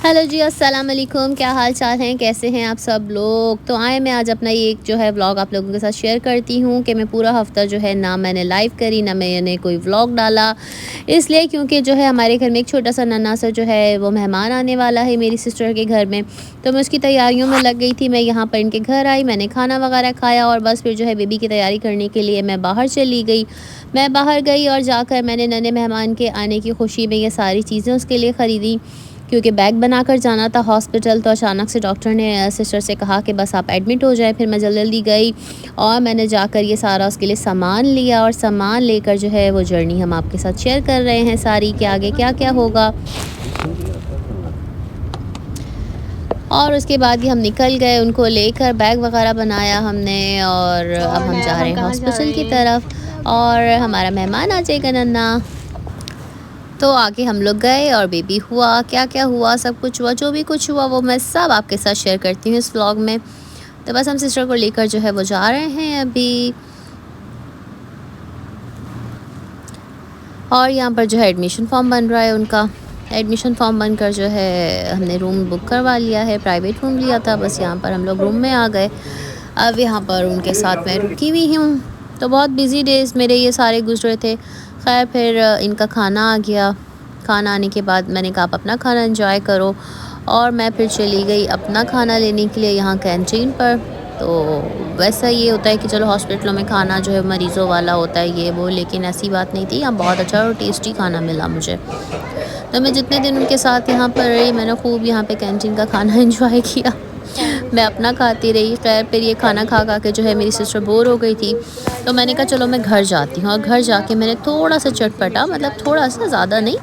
Hello जी, अस्सलाम वालेकुम। क्या हाल चाल हैं, कैसे हैं आप सब लोग। तो आए मैं आज अपना ये एक जो है व्लॉग आप लोगों के साथ शेयर करती हूँ कि मैं पूरा हफ़्ता जो है ना मैंने लाइव करी ना मैंने कोई व्लॉग डाला, इसलिए क्योंकि जो है हमारे घर में एक छोटा सा नन्हा सा जो है वो मेहमान आने वाला है मेरी सिस्टर के घर में। तो मैं उसकी तैयारियों में लग गई थी। मैं यहाँ पर इनके घर आई, मैंने खाना वगैरह खाया और बस फिर जो है बेबी की तैयारी करने के लिए मैं बाहर चली गई। मैं बाहर गई और जाकर मैंने नन्हे मेहमान के आने की खुशी में ये सारी चीज़ें उसके लिए ख़रीदी, क्योंकि बैग बनाकर जाना था हॉस्पिटल। तो अचानक से डॉक्टर ने सिस्टर से कहा कि बस आप एडमिट हो जाएं। फिर मैं जल्दी जल्दी गई और मैंने जाकर ये सारा उसके लिए सामान लिया और सामान लेकर जो है वो जर्नी हम आपके साथ शेयर कर रहे हैं सारी कि आगे क्या क्या होगा। और उसके बाद ही हम निकल गए उनको लेकर, बैग वगैरह बनाया हमने और अब हम जा रहे हैं हॉस्पिटल की तरफ और हमारा मेहमान आ जाएगा नन्ना। तो आगे हम लोग गए और बेबी हुआ, क्या क्या हुआ, सब कुछ हुआ, जो भी कुछ हुआ वो मैं सब आपके साथ शेयर करती हूँ इस व्लॉग में। तो बस हम सिस्टर को लेकर जो है वो जा रहे हैं अभी। और यहाँ पर जो है एडमिशन फॉर्म बन रहा है उनका। एडमिशन फॉर्म बनकर जो है हमने रूम बुक करवा लिया है, प्राइवेट रूम लिया था। बस यहाँ पर हम लोग रूम में आ गए। अब यहाँ पर उनके साथ मैं रुकी हुई हूँ। तो बहुत बिज़ी डेज़ मेरे ये सारे गुजरे थे। खैर फिर इनका खाना आ गया। खाना आने के बाद मैंने कहा आप अपना खाना एंजॉय करो और मैं फिर चली गई अपना खाना लेने के लिए यहाँ कैंटीन पर। तो वैसा ये होता है कि चलो हॉस्पिटलों में खाना जो है मरीज़ों वाला होता है ये वो, लेकिन ऐसी बात नहीं थी। यहाँ बहुत अच्छा और टेस्टी खाना मिला मुझे। तो मैं जितने दिन उनके साथ यहाँ पर रही मैंने खूब यहाँ पे कैंटीन का खाना एंजॉय किया। मैं अपना खाती रही। खैर फिर ये खाना खा खा के जो है मेरी सिस्टर बोर हो गई थी। तो मैंने कहा चलो मैं घर जाती हूँ और घर जाके मैंने थोड़ा सा चटपटा, मतलब थोड़ा सा, ज़्यादा नहीं,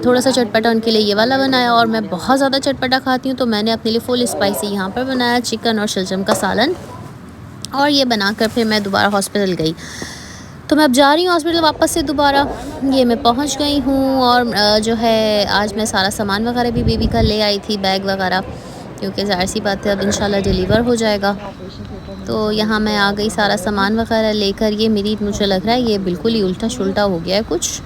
थोड़ा सा चटपटा उनके लिए ये वाला बनाया। और मैं बहुत ज़्यादा चटपटा खाती हूँ तो मैंने अपने लिए फुल स्पाइसी यहाँ पर बनाया चिकन और शलजम का सालन। और ये बनाकर फिर मैं दोबारा हॉस्पिटल गई। तो मैं अब जा रही हूँ हॉस्पिटल वापस से दोबारा। ये मैं पहुँच गई हूँ और जो है आज मैं सारा सामान वगैरह भी बेबी का ले आई थी, बैग वगैरह, क्योंकि ज़ाहिर सी बात है अब इंशाल्लाह डिलीवर हो जाएगा। तो यहाँ मैं आ गई सारा सामान वगैरह लेकर। ये मेरी, मुझे लग रहा है ये बिल्कुल ही उल्टा शुल्टा हो गया है कुछ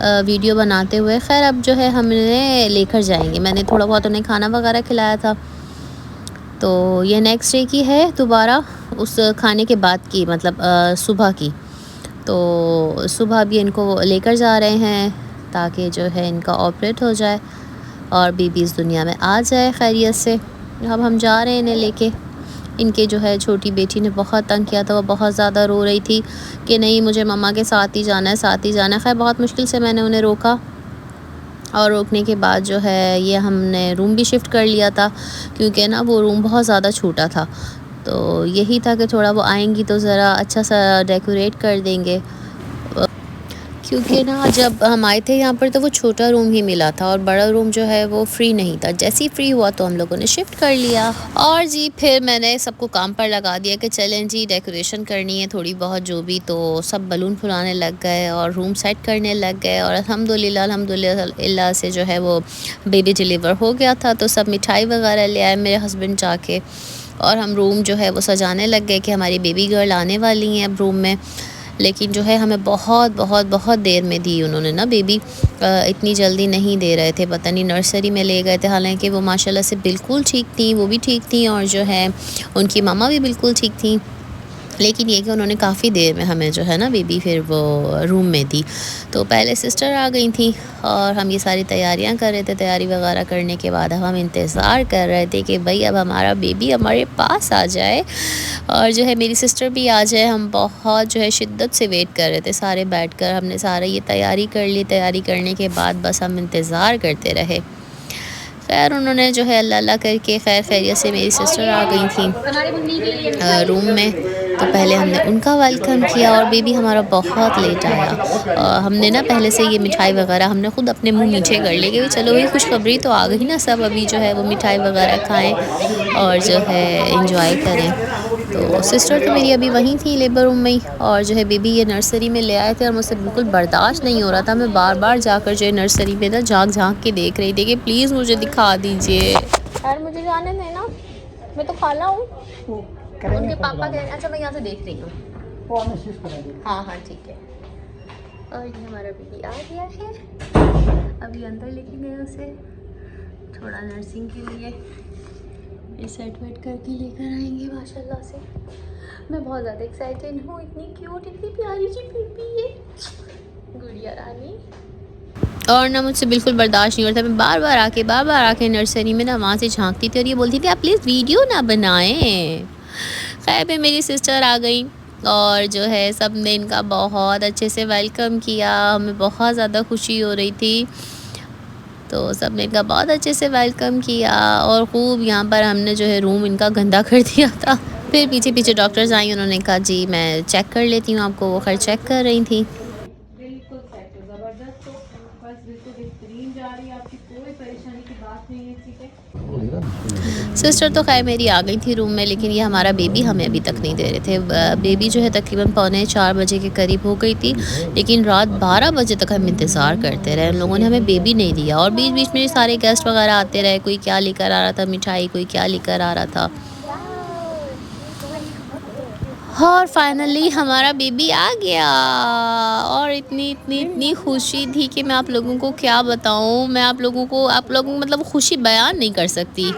वीडियो बनाते हुए। खैर अब जो है हमने लेकर जाएंगे। मैंने थोड़ा बहुत उन्हें खाना वगैरह खिलाया था। तो ये नेक्स्ट डे की है, दोबारा उस खाने के बाद की, मतलब सुबह की। तो सुबह भी इनको लेकर जा रहे हैं ताकि जो है इनका ऑपरेट हो जाए और बेबी इस दुनिया में आ जाए खैरियत से। अब हम जा रहे हैं इन्हें लेके। इनके जो है छोटी बेटी ने बहुत तंग किया था, वो बहुत ज़्यादा रो रही थी कि नहीं मुझे मम्मा के साथ ही जाना है, साथ ही जाना है। खैर बहुत मुश्किल से मैंने उन्हें रोका और रोकने के बाद जो है ये हमने रूम भी शिफ्ट कर लिया था, क्योंकि ना वो रूम बहुत ज़्यादा छोटा था। तो यही था कि थोड़ा वो आएंगी तो ज़रा अच्छा सा डेकोरेट कर देंगे, क्योंकि ना जब हम आए थे यहाँ पर तो वो छोटा रूम ही मिला था और बड़ा रूम जो है वो फ्री नहीं था। जैसे ही फ्री हुआ तो हम लोगों ने शिफ्ट कर लिया। और जी फिर मैंने सबको काम पर लगा दिया कि चलें जी डेकोरेशन करनी है थोड़ी बहुत जो भी। तो सब बलून फुलाने लग गए और रूम सेट करने लग गए और अल्हम्दुलिल्लाह से जो है वो बेबी डिलीवर हो गया था। तो सब मिठाई वगैरह ले आए मेरे हस्बैंड जाके और हम रूम जो है वो सजाने लग गए कि हमारी बेबी गर्ल आने वाली हैं अब रूम में। लेकिन जो है हमें बहुत बहुत बहुत देर में दी उन्होंने ना बेबी, इतनी जल्दी नहीं दे रहे थे। पता नहीं नर्सरी में ले गए थे, हालांकि वो माशाल्लाह से बिल्कुल ठीक थी, वो भी ठीक थी और जो है उनकी मामा भी बिल्कुल ठीक थी। लेकिन ये कि उन्होंने काफ़ी देर में हमें जो है ना बेबी फिर वो रूम में दी। तो पहले सिस्टर आ गई थी और हम ये सारी तैयारियां कर रहे थे। तैयारी वगैरह करने के बाद अब हम इंतज़ार कर रहे थे कि भाई अब हमारा बेबी हमारे पास आ जाए और जो है मेरी सिस्टर भी आ जाए। हम बहुत जो है शिद्दत से वेट कर रहे थे सारे बैठकर। हमने सारा ये तैयारी कर ली। तैयारी करने के बाद बस हम इंतज़ार करते रहे। खैर उन्होंने जो है अल्लाह अल्लाह करके खैर खैरियत से मेरी सिस्टर आ गई थी रूम में। तो पहले हमने उनका वेलकम किया और बेबी हमारा बहुत लेट आया। हमने ना पहले से ये मिठाई वगैरह हमने ख़ुद अपने मुंह मीठे कर लिए कि चलो भाई खुशखबरी तो आ गई ना, सब अभी जो है वो मिठाई वगैरह खाएं और जो है इंजॉय करें। तो सिस्टर तो मेरी अभी वहीं थी लेबर रूम में ही और जो है बेबी ये नर्सरी में ले आए थे और मुझसे बिल्कुल बर्दाश्त नहीं हो रहा था। मैं बार बार जाकर जो है नर्सरी में ना झाँक झाँक के देख रही थी कि प्लीज़ मुझे दिखा दीजिए। यार मुझे जाने देना, मैं तो खाला हूँ। उनके पापा कह रहे हैं। अच्छा मैं यहाँ से देख रही हूँ। हाँ हाँ ठीक है। और ये हमारा बेबी आ गया है, अभी अंदर लेके गए उसे थोड़ा नर्सिंग के लिए ये सेट वेट करके लेकर आएंगे माशाल्लाह से। मैं बहुत ज़्यादा एक्साइटेड हूँ, इतनी क्यूट इतनी प्यारी सी बेबी है गुड़िया रानी। और ना मुझसे बिल्कुल बर्दाश्त नहीं होता, मैं बार बार आके नर्सरी में ना वहाँ से झांकती थी और ये बोलती थी आप प्लीज़ वीडियो ना बनाएं। खैर पे मेरी सिस्टर आ गई और जो है सब ने इनका बहुत अच्छे से वेलकम किया, हमें बहुत ज़्यादा खुशी हो रही थी। तो सब ने इनका बहुत अच्छे से वेलकम किया और ख़ूब यहाँ पर हमने जो है रूम इनका गंदा कर दिया था। फिर पीछे पीछे डॉक्टर्स आई, उन्होंने कहा जी मैं चेक कर लेती हूँ आपको। वो खैर चेक कर रही थी। बिल्कुल सेट हो, ज़बरदस्त हो, बस बिल्कुल बेहतरीन जा रही है, आपकी कोई परेशानी की बात नहीं है। ठीक है, सिस्टर तो खैर मेरी आ गई थी रूम में, लेकिन ये हमारा बेबी हमें अभी तक नहीं दे रहे थे। बेबी जो है तकरीबन 3:45 बजे के करीब हो गई थी, लेकिन रात 12 बजे तक हम इंतज़ार करते रहे। उन लोगों ने हमें बेबी नहीं दिया और बीच बीच में सारे गेस्ट वगैरह आते रहे, कोई क्या लेकर आ रहा था मिठाई, कोई क्या लेकर आ रहा था। और फाइनली हमारा बेबी आ गया और इतनी इतनी इतनी खुशी थी कि मैं आप लोगों को क्या बताऊं। मैं आप लोगों को मतलब खुशी बयान नहीं कर सकती।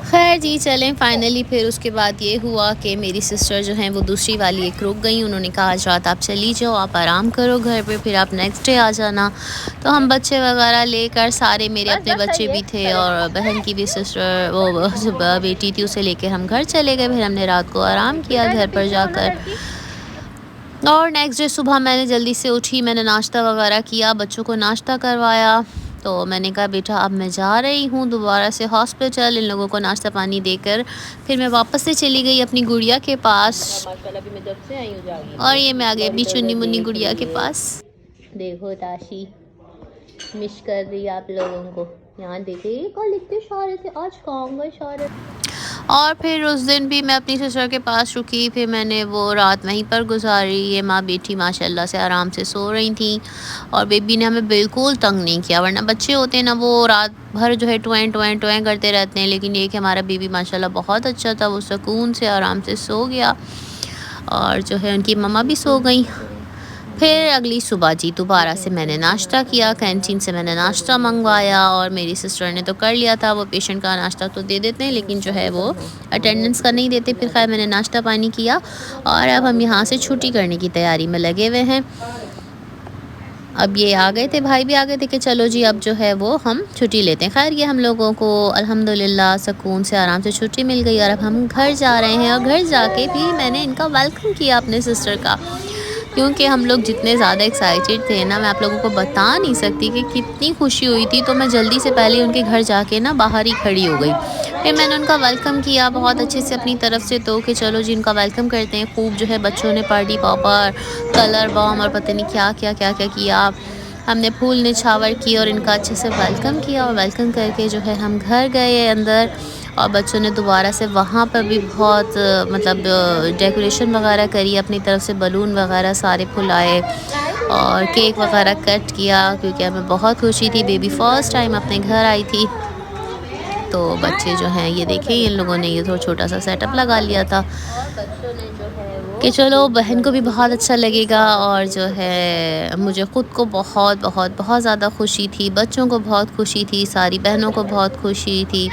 खैर जी चलें, फाइनली फिर उसके बाद ये हुआ कि मेरी सिस्टर जो हैं वो दूसरी वाली एक रुक गई। उन्होंने कहा आज रात आप चली जाओ, आप आराम करो घर पे, फिर आप नेक्स्ट डे आ जाना। तो हम बच्चे वगैरह लेकर, सारे मेरे अपने बच्चे भी थे और बहन की भी सिस्टर वो बेटी थी, उसे लेकर हम घर चले गए। फिर हमने रात को आराम किया घर पर जाकर और नेक्स्ट डे सुबह मैंने जल्दी से उठी, मैंने नाश्ता वगैरह किया, बच्चों को नाश्ता करवाया। तो मैंने कहा बेटा अब मैं जा रही हूँ दोबारा से हॉस्पिटल, इन लोगों को नाश्ता पानी देकर फिर मैं वापस से चली गई अपनी गुड़िया के पास। और ये मैं आ गई अपनी चुन्नी मुन्नी गुड़िया के पास। देखो ताशी मिस कर रही है आप लोगों को। यहाँ देखिए कल इतने सारे थे, आज कहाँ गए सारे। और फिर उस दिन भी मैं अपनी सिस्टर के पास रुकी, फिर मैंने वो रात वहीं पर गुजारी। ये माँ बेटी माशाल्लाह से आराम से सो रही थी और बेबी ने हमें बिल्कुल तंग नहीं किया, वरना बच्चे होते हैं ना वो रात भर जो है टोएं टोएं टोएं करते रहते हैं। लेकिन ये कि हमारा बेबी माशाल्लाह बहुत अच्छा था, वो सुकून से आराम से सो गया और जो है उनकी मम्मा भी सो गई। फिर अगली सुबह जी दोबारा से मैंने नाश्ता किया, कैंटीन से मैंने नाश्ता मंगवाया और मेरी सिस्टर ने तो कर लिया था। वो पेशेंट का नाश्ता तो दे देते हैं लेकिन जो है वो अटेंडेंस का नहीं देते। फिर खैर मैंने नाश्ता पानी किया और अब हम यहाँ से छुट्टी करने की तैयारी में लगे हुए हैं। अब ये आ गए थे, भाई भी आ गए थे कि चलो जी अब जो है वो हम छुट्टी लेते हैं। खैर ये हम लोगों को अल्हम्दुलिल्लाह सुकून से आराम से छुट्टी मिल गई और अब हम घर जा रहे हैं। और घर जाके भी मैंने इनका वेलकम किया अपने सिस्टर का, क्योंकि हम लोग जितने ज़्यादा एक्साइटेड थे ना, मैं आप लोगों को बता नहीं सकती कि कितनी खुशी हुई थी। तो मैं जल्दी से पहले उनके घर जाके ना बाहर ही खड़ी हो गई। फिर मैंने उनका वेलकम किया बहुत अच्छे से अपनी तरफ से, तो कि चलो जी इनका वेलकम करते हैं। खूब जो है बच्चों ने पार्टी पॉपर, कलर बॉम और पता नहीं क्या क्या क्या क्या किया। हमने फूल निछावर की और इनका अच्छे से वेलकम किया और वेलकम करके जो है हम घर गए अंदर। और बच्चों ने दोबारा से वहाँ पर भी बहुत मतलब डेकोरेशन वगैरह करी, अपनी तरफ से बलून वगैरह सारे फुलाए और केक वगैरह कट किया, क्योंकि हमें बहुत खुशी थी, बेबी फ़र्स्ट टाइम अपने घर आई थी। तो बच्चे जो हैं ये देखिए इन लोगों ने ये थोड़ा छोटा सा सेटअप लगा लिया था कि चलो बहन को भी बहुत अच्छा लगेगा। और जो है मुझे ख़ुद को बहुत बहुत बहुत ज़्यादा खुशी थी, बच्चों को बहुत खुशी थी, सारी बहनों को बहुत खुशी थी।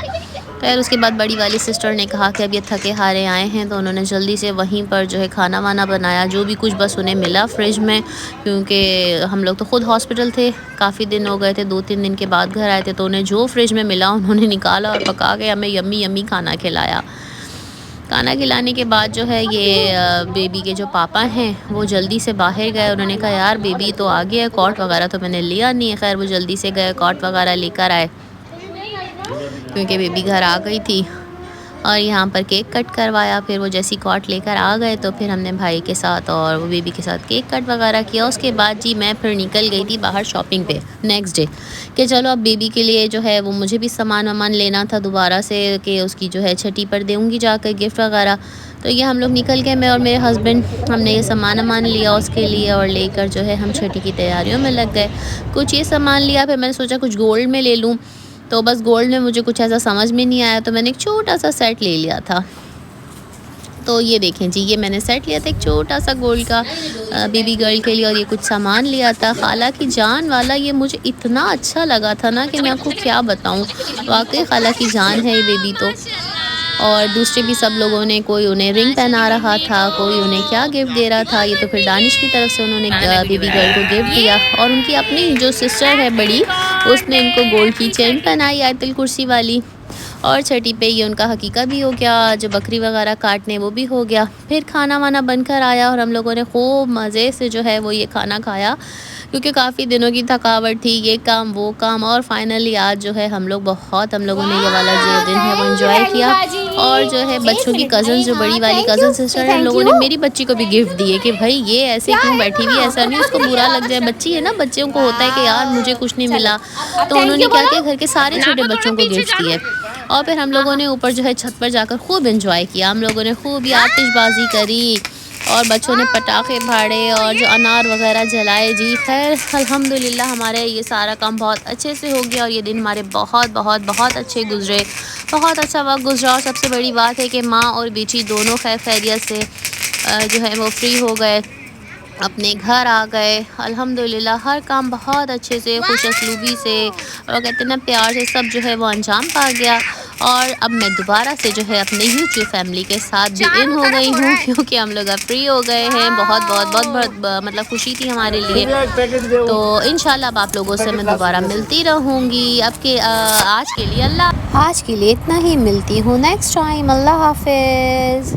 फिर उसके बाद बड़ी वाली सिस्टर ने कहा कि अब ये थके हारे आए हैं, तो उन्होंने जल्दी से वहीं पर जो है खाना वाना बनाया, जो भी कुछ बस उन्हें मिला फ्रिज में, क्योंकि हम लोग तो ख़ुद हॉस्पिटल थे, काफ़ी दिन हो गए थे, 2-3 दिन के बाद घर आए थे। तो उन्हें जो फ्रिज में मिला उन्होंने निकाला और पका के हमें यम्मी यम्मी खाना खिलाया। खाना खिलाने के बाद जो है ये बेबी के जो पापा हैं वो जल्दी से बाहर गए। उन्होंने कहा यार बेबी तो आ गया है, कॉट वगैरह तो मैंने लिया नहीं है। खैर वो जल्दी से गए, कॉट वगैरह लेकर आए क्योंकि बेबी घर आ गई थी। और यहाँ पर केक कट करवाया। फिर वो जैसी कॉट लेकर आ गए तो फिर हमने भाई के साथ और वो बेबी के साथ केक कट वगैरह किया। उसके बाद जी मैं फिर निकल गई थी बाहर शॉपिंग पे नेक्स्ट डे कि चलो अब बेबी के लिए जो है वो मुझे भी सामान वामान लेना था दोबारा से, कि उसकी जो है छठी पर दूँगी जाकर गिफ्ट वगैरह। तो ये हम लोग निकल गए, मैं और मेरे हस्बैंड, हमने ये सामान वामान लिया उसके लिए और लेकर जो है हम छठी की तैयारियों में लग गए। कुछ ये सामान लिया, फिर मैंने सोचा कुछ गोल्ड में ले लूँ, तो बस गोल्ड में मुझे कुछ ऐसा समझ में नहीं आया, तो मैंने एक छोटा सा सेट ले लिया था। तो ये देखें जी, ये मैंने सेट लिया था एक छोटा सा गोल्ड का बेबी गर्ल के लिए, और ये कुछ सामान लिया था। खाला की जान वाला ये मुझे इतना अच्छा लगा था ना कि मैं आपको क्या बताऊं, वाकई खाला की जान है ये बेबी तो। और दूसरे भी सब लोगों ने, कोई उन्हें रिंग पहना रहा था, कोई उन्हें क्या गिफ्ट दे रहा था। ये तो फिर दानिश की तरफ से उन्होंने बेबी गर्ल को गिफ्ट दिया, और उनकी अपनी जो सिस्टर है बड़ी, उसने इनको गोल्ड की चेन पहनाई आयतल कुर्सी वाली। और छठी पे ये उनका हकीका भी हो गया, जो बकरी वगैरह काटने वो भी हो गया। फिर खाना वाना बनकर आया और हम लोगों ने खूब मज़े से जो है वो ये खाना खाया, क्योंकि काफ़ी दिनों की थकावट थी, ये काम वो काम। और फाइनली आज जो है हम लोगों ने ये वाला जो दिन है वो एंजॉय किया। और जो है बच्चों की कज़न, जो बड़ी वाली कज़न सिस्टर है, लोगों ने मेरी बच्ची को भी गिफ्ट दिए कि भाई ये ऐसे क्यों बैठी हुई है, ऐसा नहीं उसको बुरा लग जाए, बच्ची है ना, बच्चों को होता है कि यार मुझे कुछ नहीं मिला। तो उन्होंने क्या किया, घर के सारे छोटे बच्चों को गिफ्ट दिए। और फिर हम लोगों ने ऊपर जो है छत पर जाकर खूब एंजॉय किया। हम लोगों ने खूब ही आतिशबाजी करी और बच्चों ने पटाखे फाड़े और जो अनार वगैरह जलाए जी। खैर अल्हम्दुलिल्लाह हमारे ये सारा काम बहुत अच्छे से हो गया और ये दिन हमारे बहुत बहुत बहुत अच्छे गुजरे, बहुत अच्छा वक्त गुजरा। और सबसे बड़ी बात है कि माँ और बेटी दोनों खैर खैरियत से जो है वो फ्री हो गए, अपने घर आ गए। अल्हम्दुलिल्लाह हर काम बहुत अच्छे से, खुश असलूबी से और कहते हैं ना प्यार से सब जो है वो अंजाम पा गया। और अब मैं दोबारा से जो है अपने यूट्यूब फैमिली के साथ भी इन हो गई हूँ, क्योंकि हम लोग अब फ्री हो गए हैं। बहुत बहुत बहुत बहुत मतलब खुशी थी हमारे लिए। तो इंशाल्लाह अब आप लोगों से मैं दोबारा मिलती रहूँगी। आज के लिए इतना ही, मिलती हूँ नेक्स्ट टाइम। अल्लाह हाफिज़।